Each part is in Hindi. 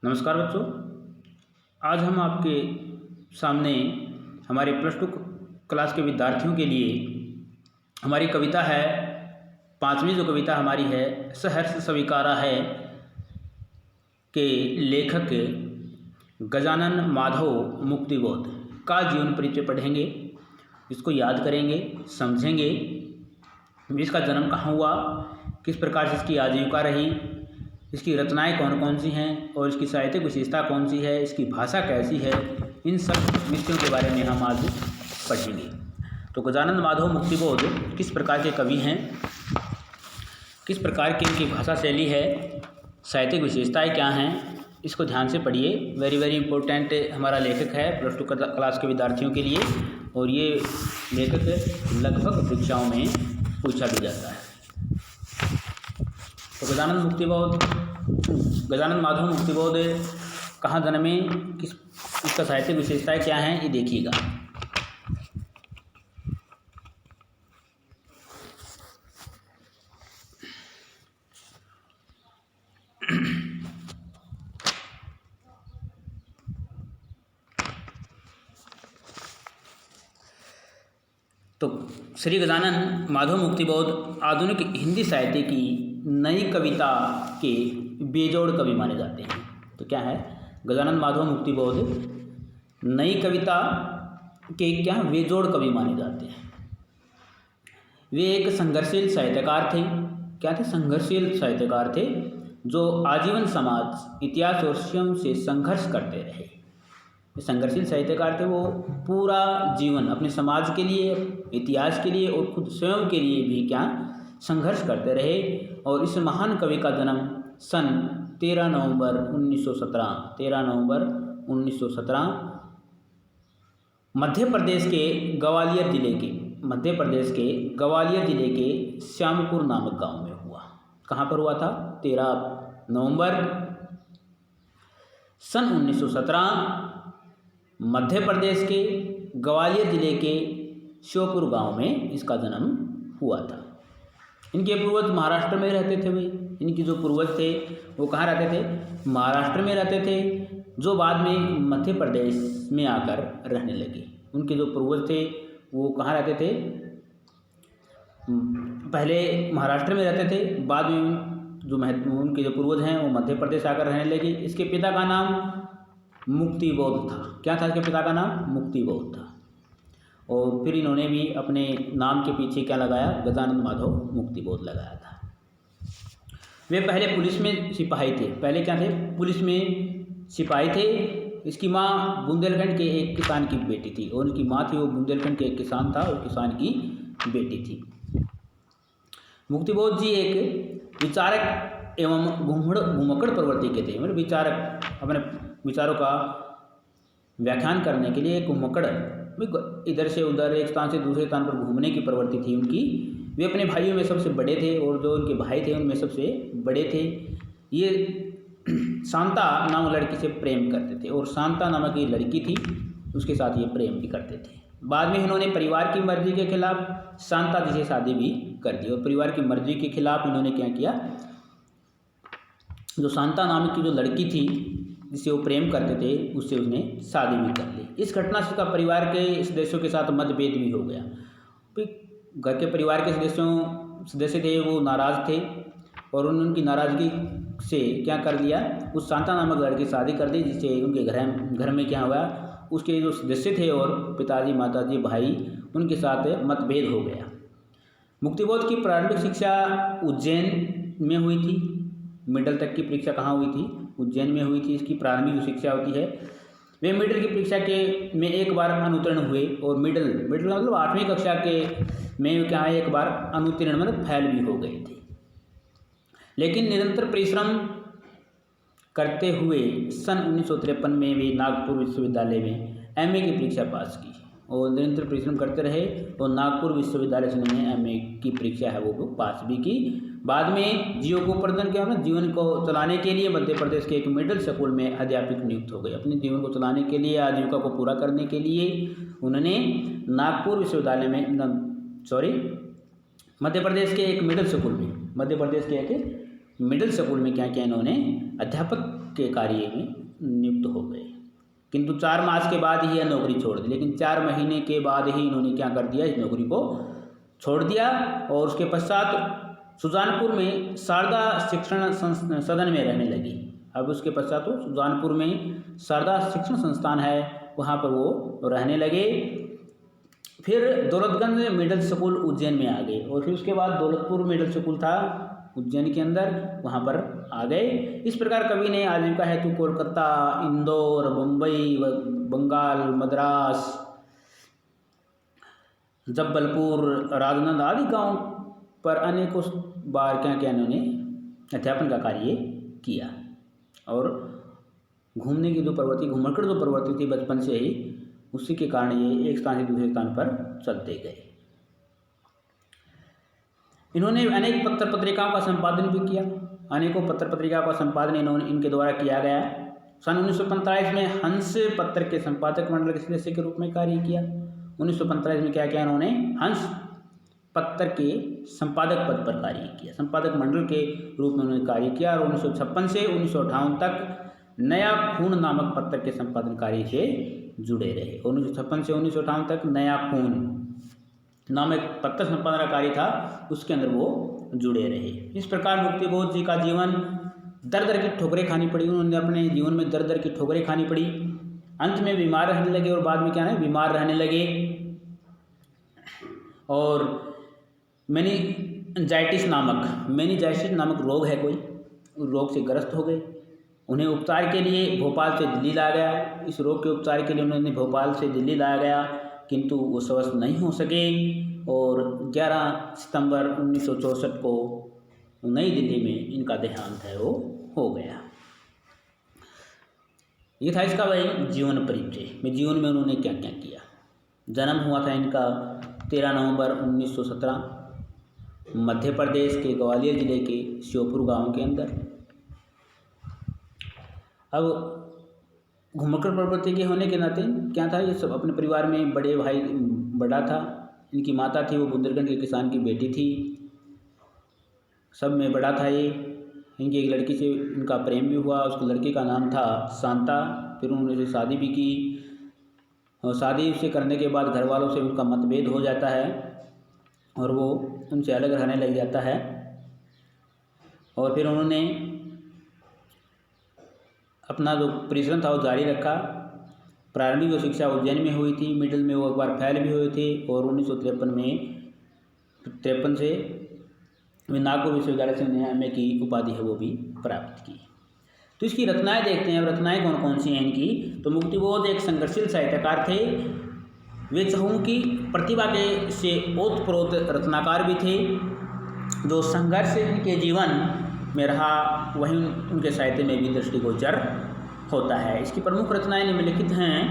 नमस्कार बच्चों। आज हम आपके सामने हमारे +2 क्लास के विद्यार्थियों के लिए हमारी कविता है। 5वीं जो कविता हमारी है सहर्ष स्वीकारा है के लेखक गजानन माधव मुक्तिबोध का जीवन परिचय पढ़ेंगे। इसको याद करेंगे, समझेंगे। इसका जन्म कहाँ हुआ, किस प्रकार से इसकी आजीविका रही, इसकी रचनाएं कौन कौन सी हैं और इसकी साहित्यिक विशेषता कौन सी है, इसकी भाषा कैसी है, इन सब विषयों के बारे में हम आज पढ़ेंगे। तो गजानन माधव मुक्तिबोध किस प्रकार के कवि हैं, किस प्रकार की इनकी भाषा शैली है, साहित्यिक विशेषताएं क्या हैं, इसको ध्यान से पढ़िए। वेरी इंपॉर्टेंट हमारा लेखक है +2 क्लास के विद्यार्थियों के लिए, और ये लेखक लगभग परीक्षाओं में पूछा भी जाता है। तो गजानन माधव मुक्तिबोध कहाँ जन्मे, किस इसका साहित्यिक विशेषताएं क्या हैं, ये देखिएगा। तो श्री गजानन माधव मुक्तिबोध आधुनिक हिंदी साहित्य की नई कविता के बेजोड़ कवि माने जाते हैं। तो क्या है, गजानन माधव मुक्तिबोध नई कविता के क्या बेजोड़ कवि माने जाते हैं। वे एक संघर्षशील साहित्यकार थे। क्या थे? संघर्षशील साहित्यकार थे, जो आजीवन समाज, इतिहास और स्वयं से संघर्ष करते रहे। संघर्षशील साहित्यकार थे, वो पूरा जीवन अपने समाज के लिए, इतिहास के लिए और खुद स्वयं के लिए भी क्या संघर्ष करते रहे। और इस महान कवि का जन्म सन 13 नवंबर 1917 मध्य प्रदेश के ग्वालियर जिले के श्यामपुर नामक गांव में हुआ। कहाँ पर हुआ था? 13 नवंबर सन 1917 मध्य प्रदेश के ग्वालियर जिले के श्योपुर गांव में इसका जन्म हुआ था। इनके पूर्वज महाराष्ट्र में रहते थे। इनके जो पूर्वज थे वो कहाँ रहते थे? महाराष्ट्र में रहते थे, जो बाद में मध्य प्रदेश में आकर रहने लगे। उनके जो पूर्वज थे वो कहाँ रहते थे? पहले महाराष्ट्र में रहते थे, बाद में उनके जो पूर्वज हैं वो मध्य प्रदेश आकर रहने लगे। इसके पिता का नाम मुक्तिबोध था। क्या था इसके पिता का नाम? मुक्तिबोध था। और फिर इन्होंने भी अपने नाम के पीछे क्या लगाया? गजानन माधव मुक्तिबोध लगाया था। वे पहले पुलिस में सिपाही थे। पहले क्या थे? पुलिस में सिपाही थे। इसकी माँ बुंदेलखंड के एक किसान की बेटी थी, और उनकी माँ थी वो बुंदेलखंड के एक किसान था, और किसान की बेटी थी। मुक्तिबोध जी एक विचारक एवं घुमक्कड़ प्रवृत्ति के थे। मतलब विचारक, अपने विचारों का व्याख्यान करने के लिए एक घुमक्कड़, इधर से उधर, एक स्थान से दूसरे स्थान पर घूमने की प्रवृत्ति थी उनकी। वे अपने भाइयों में सबसे बड़े थे, और जो उनके भाई थे उनमें सबसे बड़े थे। ये शांता नामक लड़की से प्रेम करते थे, और शांता नामक एक लड़की थी, उसके साथ ये प्रेम भी करते थे। बाद में इन्होंने परिवार की मर्जी के खिलाफ शांता जी से शादी भी कर दी, और परिवार की मर्जी के खिलाफ इन्होंने क्या किया, जो शांता नामक की जो लड़की थी जिससे वो प्रेम करते थे, उससे उसने शादी भी कर ली। इस घटना से उसका परिवार के सदस्यों के साथ मतभेद भी हो गया। घर के परिवार के सदस्य थे वो नाराज़ थे, और उनकी नाराज़गी से क्या कर दिया, उस शांता नामक लड़की की शादी कर दी, जिससे उनके घर में क्या हुआ, उसके जो सदस्य थे और पिताजी, माताजी, भाई, उनके साथ मतभेद हो गया। मुक्तिबोध की प्रारंभिक शिक्षा उज्जैन में हुई थी। मिडिल तक की परीक्षा कहाँ हुई थी? उज्जैन में हुई थी। इसकी प्रारंभिक जो शिक्षा होती है, वे मिडिल की परीक्षा में एक बार अनुत्तीर्ण हुए, और मिडिल मतलब 8वीं कक्षा के में क्या है, एक बार अनुत्तीर्ण मतलब फेल भी हो गए थे। लेकिन निरंतर परिश्रम करते हुए सन 1953 में वे नागपुर विश्वविद्यालय में MA की परीक्षा पास की, और निरंतर परिश्रम करते रहे, और नागपुर विश्वविद्यालय से उन्होंने MA की परीक्षा है वो पास भी की। बाद में जीवनोपार्जन के जीवन को चलाने के लिए मध्य प्रदेश के एक मिडिल स्कूल में अध्यापक नियुक्त हो गए। अपने जीवन को चलाने के लिए, आजीविका को पूरा करने के लिए उन्होंने नागपुर विश्वविद्यालय में मध्य प्रदेश के एक मिडिल स्कूल में क्या किया, इन्होंने अध्यापक के कार्य में नियुक्त हो गए, किंतु 4 मास के बाद ही यह नौकरी छोड़ दी। लेकिन 4 महीने के बाद ही इन्होंने क्या कर दिया, इस नौकरी को छोड़ दिया और उसके पश्चात सुजानपुर में शारदा शिक्षण सदन में रहने लगी। अब उसके पश्चात वो सुजानपुर में शारदा शिक्षण संस्थान है, वहाँ पर वो रहने लगे। फिर दौलतगंज मिडिल स्कूल उज्जैन में आ गए और फिर उसके बाद दौलतपुर मिडिल स्कूल था उज्जैन के अंदर, वहाँ पर आ गए। इस प्रकार कवि ने आजीविका हेतु कोलकाता, इंदौर, मुंबई, बंगाल, मद्रास, जबलपुर, राजनंद आदि गांव पर अनेकों बार क्या क्या इन्होंने अध्यापन का कार्य किया। और घूमने की जो प्रवृत्ति, घुमक्कड़ जो प्रवृत्ति थी बचपन से ही, उसी के कारण ये एक स्थान से दूसरे स्थान पर चलते गए। इन्होंने अनेक पत्र पत्रिकाओं का संपादन भी किया, अनेकों पत्र पत्रिकाओं का संपादन इनके द्वारा किया गया। सन 1945 में हंस पत्र के संपादक मंडल के सदस्य के रूप में कार्य किया। 1945 में क्या किया इन्होंने, हंस पत्र के संपादक पद पर कार्य किया, संपादक मंडल के रूप में उन्होंने कार्य किया। और 1956 से 1958 तक नया खून नामक पत्र के संपादन कार्य से जुड़े रहे। 1956 से 1958 तक नया खून नामक पत्र संपादन कार्य था, उसके अंदर वो जुड़े रहे। इस प्रकार मुक्तिबोध जी का जीवन दर दर की ठोकरें खानी पड़ी, उन्होंने अपने जीवन में दर दर की ठोकरें खानी पड़ी। अंत में बीमार रहने लगे और बाद में क्या है, बीमार रहने लगे और मेनिंजाइटिस नामक रोग है, कोई रोग से ग्रस्त हो गए। उन्हें उपचार के लिए भोपाल से दिल्ली लाया गया। इस रोग के उपचार के लिए उन्होंने भोपाल से दिल्ली लाया गया, किंतु वो स्वस्थ नहीं हो सके और 11 सितंबर 1964 को नई दिल्ली में इनका देहांत है वो हो गया। ये था इसका भाई जीवन परिचय में, जीवन में उन्होंने क्या क्या किया। जन्म हुआ था इनका 13 नवंबर 1917 मध्य प्रदेश के ग्वालियर जिले के श्योपुर गांव के अंदर। अब घुमक्कड़ प्रवृत्ति के होने के नाते क्या था, ये सब अपने परिवार में बड़े भाई बड़ा था। इनकी माता थी वो बुंदेलखंड के किसान की बेटी थी, सब में बड़ा था ये। इनकी एक लड़की से इनका प्रेम भी हुआ, उस लड़की का नाम था शांता। फिर उन्होंने उसे शादी भी की और शादी से करने के बाद घर वालों से उनका मतभेद हो जाता है और वो उनसे अलग रहने लग जाता है। और फिर उन्होंने अपना जो परिश्रम था वो जारी रखा। प्रारंभिक जो शिक्षा उज्जैन में हुई थी, मिडिल में वो एक बार फेल भी हुए थे और 1953 से नागपुर विश्वविद्यालय से एमए की उपाधि है वो भी प्राप्त की। तो इसकी रचनाएं देखते हैं। अब रचनाएं कौन कौन सी हैं इनकी, तो मुक्तिबोध एक संघर्षशील साहित्यकार थे। वे चहूँ की प्रतिभा के से ओतप्रोत रचनाकार भी थे। जो संघर्ष इनके जीवन में रहा वहीं उनके साहित्य में भी दृष्टिगोचर होता है। इसकी प्रमुख रचनाएं निम्नलिखित हैं।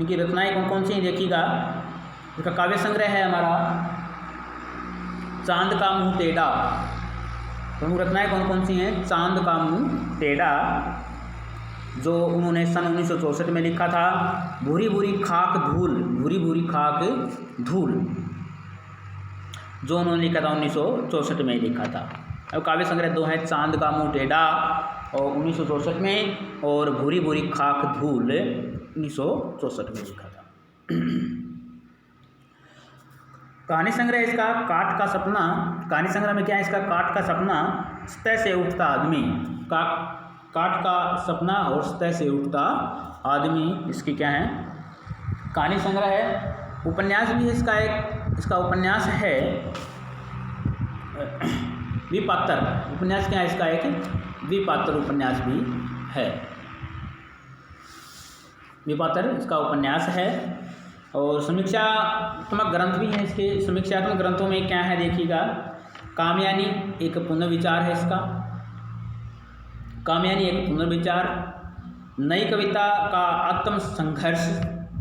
इनकी रचनाएं कौन कौन सी हैं देखिएगा। इसका काव्य संग्रह है हमारा चांद का मुंह टेढ़ा। प्रमुख रचनाएं कौन कौन सी हैं, चांद का मुंह टेढ़ा जो उन्होंने सन 1964 में लिखा था। भूरी भूरी खाक धूल जो उन्होंने लिखा था 1964 में लिखा था। अब काव्य संग्रह 2 हैं, चांद का मुंह टेढ़ा और 1964 में, और भूरी भूरी खाक धूल 1964 में लिखा था। कहानी संग्रह इसका काठ का सपना। कहानी संग्रह में क्या है इसका, काठ का सपना सतह से उठता आदमी। काठ का सपना और सतह से उठता आदमी इसकी क्या है कहानी संग्रह है। उपन्यास भी है इसका उपन्यास है विपात्र। उपन्यास क्या है इसका, एक विपात्र उपन्यास भी है। विपात्र इसका उपन्यास है। और समीक्षात्मक ग्रंथ भी हैं इसके। समीक्षात्मक ग्रंथों में क्या है देखिएगा, कामयानी एक पुनर्विचार है इसका। कामयानी एक पुनर्विचार, नई कविता का आत्म संघर्ष,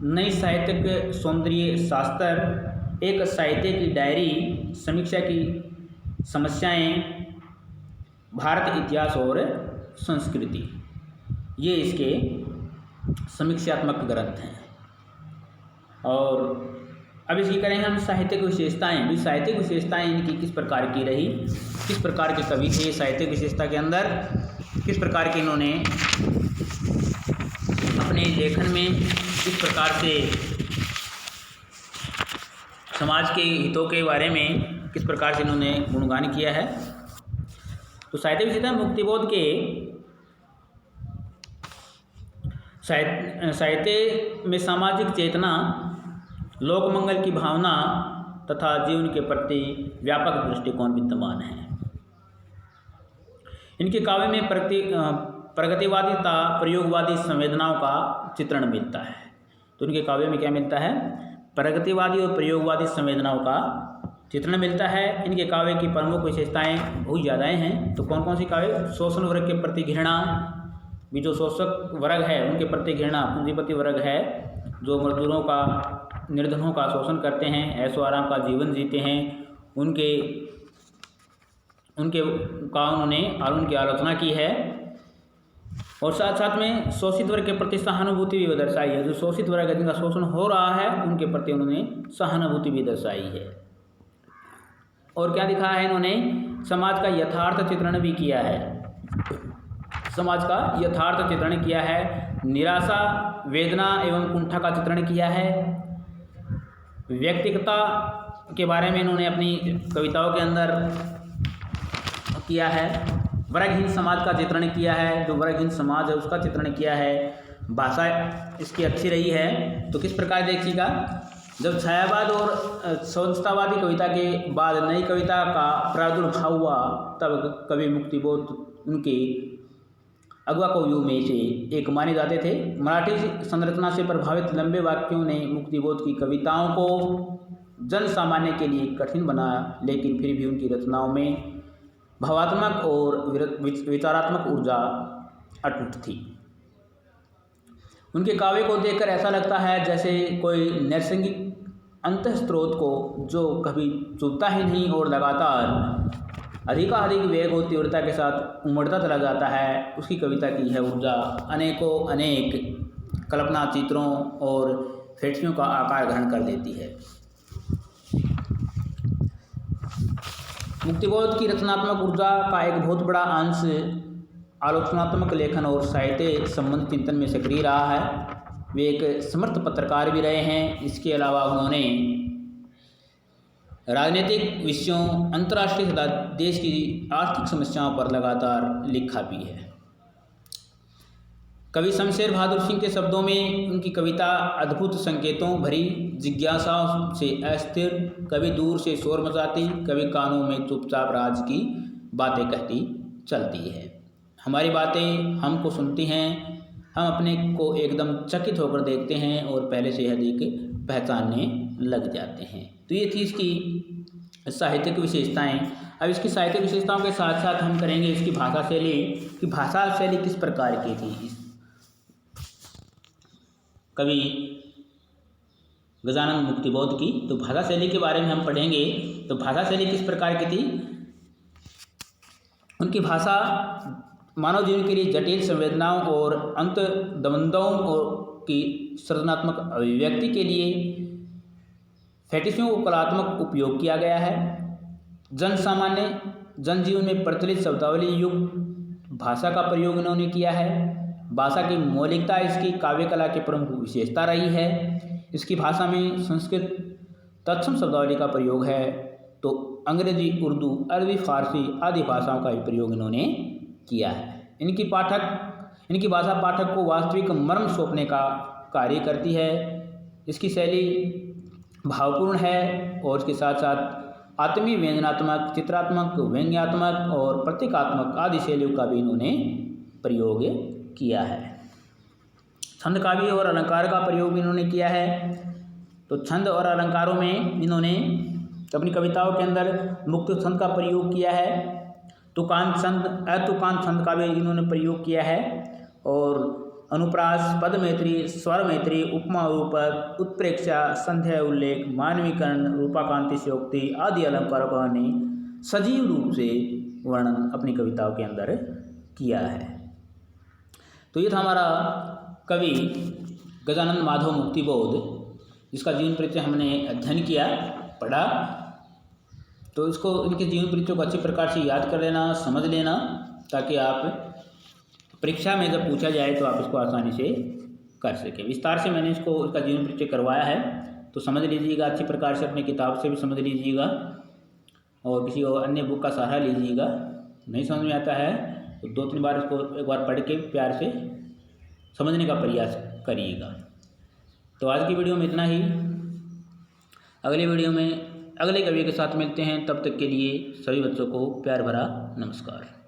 नई साहित्यिक सौंदर्य शास्त्र, एक साहित्य की डायरी, समीक्षा की समस्याएं, भारत इतिहास और संस्कृति, ये इसके समीक्षात्मक ग्रंथ हैं। और अब इसकी करेंगे हम साहित्यिक विशेषताएं। भी साहित्यिक विशेषताएं इनकी किस प्रकार की रही, किस प्रकार के कवि थे साहित्यिक विशेषता के अंदर। किस प्रकार के इन्होंने अपने लेखन में किस प्रकार से समाज के हितों के बारे में किस प्रकार से इन्होंने गुणगान किया है। तो साहित्य विशेषता मुक्तिबोध के साहित्य में सामाजिक चेतना, लोक मंगल की भावना तथा जीवन के प्रति व्यापक दृष्टिकोण विद्यमान है। इनके काव्य में प्रगतिवादी तथा प्रयोगवादी संवेदनाओं का चित्रण मिलता है। तो इनके काव्य में क्या मिलता है? प्रगतिवादी और प्रयोगवादी संवेदनाओं का चित्रण मिलता है। इनके काव्य की प्रमुख विशेषताएं बहुत ज़्यादा हैं। तो कौन कौन सी काव्य? शोषण वर्ग के प्रति घृणा, भी जो शोषक वर्ग है उनके प्रति घृणा, पूंजीपति वर्ग है जो मजदूरों का, निर्धनों का शोषण करते हैं, ऐशो आराम का जीवन जीते हैं, उनके का उन्होंने और उनकी आलोचना की है। और साथ साथ में शोषित वर्ग के प्रति सहानुभूति भी दर्शाई है। जो शोषित वर्ग है, जिनका शोषण हो रहा है, उनके प्रति उन्होंने सहानुभूति भी दर्शाई है। और क्या दिखाया है इन्होंने? समाज का यथार्थ चित्रण भी किया है। समाज का यथार्थ चित्रण किया है, निराशा, वेदना एवं कुंठा का चित्रण किया है। व्यक्तिगतता के बारे में इन्होंने अपनी कविताओं के अंदर किया है। वर्गहीन समाज का चित्रण किया है, जो वर्गहीन समाज है उसका चित्रण किया है। भाषा इसकी अच्छी रही है। तो किस प्रकार देखिएगा, जब छायावाद और स्वच्छतावादी कविता के बाद नई कविता का प्रादुर्भाव हुआ, तब कवि मुक्तिबोध उनके अगवा कवियों में से एक माने जाते थे। मराठी संरचना से प्रभावित लंबे वाक्यों ने मुक्तिबोध की कविताओं को जन सामान्य के लिए कठिन बनाया, लेकिन फिर भी उनकी रचनाओं में भावात्मक और विचारात्मक ऊर्जा अटूट थी। उनके काव्य को देखकर ऐसा लगता है जैसे कोई नैसर्गिक अंतःस्रोत को जो कभी चुभता ही नहीं और लगातार अधिकाधिक वेग और तीव्रता के साथ उमड़ता चला जाता है, उसकी कविता की यह ऊर्जा अनेकों अनेक कल्पना चित्रों और फेटियों का आकार ग्रहण कर देती है। मुक्तिबोध की रचनात्मक ऊर्जा का एक बहुत बड़ा अंश आलोचनात्मक लेखन और साहित्य संबंधी चिंतन में सक्रिय रहा है। वे एक समर्थ पत्रकार भी रहे हैं। इसके अलावा उन्होंने राजनीतिक विषयों, अंतर्राष्ट्रीय तथा देश की आर्थिक समस्याओं पर लगातार लिखा भी है। कवि शमशेर बहादुर सिंह के शब्दों में उनकी कविता अद्भुत संकेतों भरी, जिज्ञासाओं से अस्थिर, कभी दूर से शोर मचाती, कभी कानों में चुपचाप राज की बातें कहती चलती है। हमारी बातें हमको सुनती हैं, हम अपने को एकदम चकित होकर देखते हैं और पहले से अधिक पहचानने लग जाते हैं। तो ये थी इसकी साहित्यिक विशेषताएं। अब इसकी साहित्यिक विशेषताओं के साथ साथ हम करेंगे इसकी भाषा शैली, कि भाषा शैली किस प्रकार की थी कवि गजानन मुक्तिबोध की। तो भाषा शैली के बारे में हम पढ़ेंगे। तो भाषा शैली किस प्रकार की थी? उनकी भाषा मानव जीवन के लिए जटिल संवेदनाओं और अंतर्द्वंद्वों की सृजनात्मक अभिव्यक्ति के लिए फैटिसियों को कलात्मक उपयोग किया गया है। जन सामान्य जनजीवन में प्रचलित शब्दावली युक्त भाषा का प्रयोग इन्होंने किया है। भाषा की मौलिकता इसकी काव्य कला की प्रमुख विशेषता रही है। इसकी भाषा में संस्कृत तत्सम शब्दावली का प्रयोग है। तो अंग्रेजी, उर्दू, अरबी, फारसी आदि भाषाओं का भी प्रयोग इन्होंने किया है। इनकी भाषा पाठक को वास्तविक मर्म सौंपने का कार्य करती है। इसकी शैली भावपूर्ण है और इसके साथ साथ आत्मीय, व्यंजनात्मक, चित्रात्मक, व्यंग्यात्मक और प्रतीकात्मक आदि शैलियों का भी इन्होंने प्रयोग किया है। छंद काव्य और अलंकार का प्रयोग भी इन्होंने किया है। तो छंद और अलंकारों में इन्होंने अपनी कविताओं के अंदर मुक्त छंद का प्रयोग किया है। तुकांत छंद, अतुकांत छंद का भी इन्होंने प्रयोग किया है। और अनुप्रास, पद मैत्री, स्वर मैत्री, उपमा रूपक, उत्प्रेक्षा, संध्या उल्लेख, मानवीकरण, रूपाकांतिशयोक्ति आदि अलंकारों का उन्होंने सजीव रूप से वर्णन अपनी कविताओं के अंदर किया है। तो ये था हमारा कवि गजानन माधव मुक्तिबोध, जिसका जीवन परिचय हमने अध्ययन किया, पढ़ा। तो इसको, इनके जीवन परिचय को अच्छी प्रकार से याद कर लेना, समझ लेना, ताकि आप परीक्षा में जब पूछा जाए तो आप इसको आसानी से कर सकें। विस्तार से मैंने इसका जीवन परिचय करवाया है, तो समझ लीजिएगा अच्छी प्रकार से, अपनी किताब से भी समझ लीजिएगा और किसी और अन्य बुक का सहारा लीजिएगा। नहीं समझ में आता है तो 2-3 बार इसको एक बार पढ़ के प्यार से समझने का प्रयास करिएगा। तो आज की वीडियो में इतना ही। अगले वीडियो में अगले कवि के साथ मिलते हैं। तब तक के लिए सभी बच्चों को प्यार भरा नमस्कार।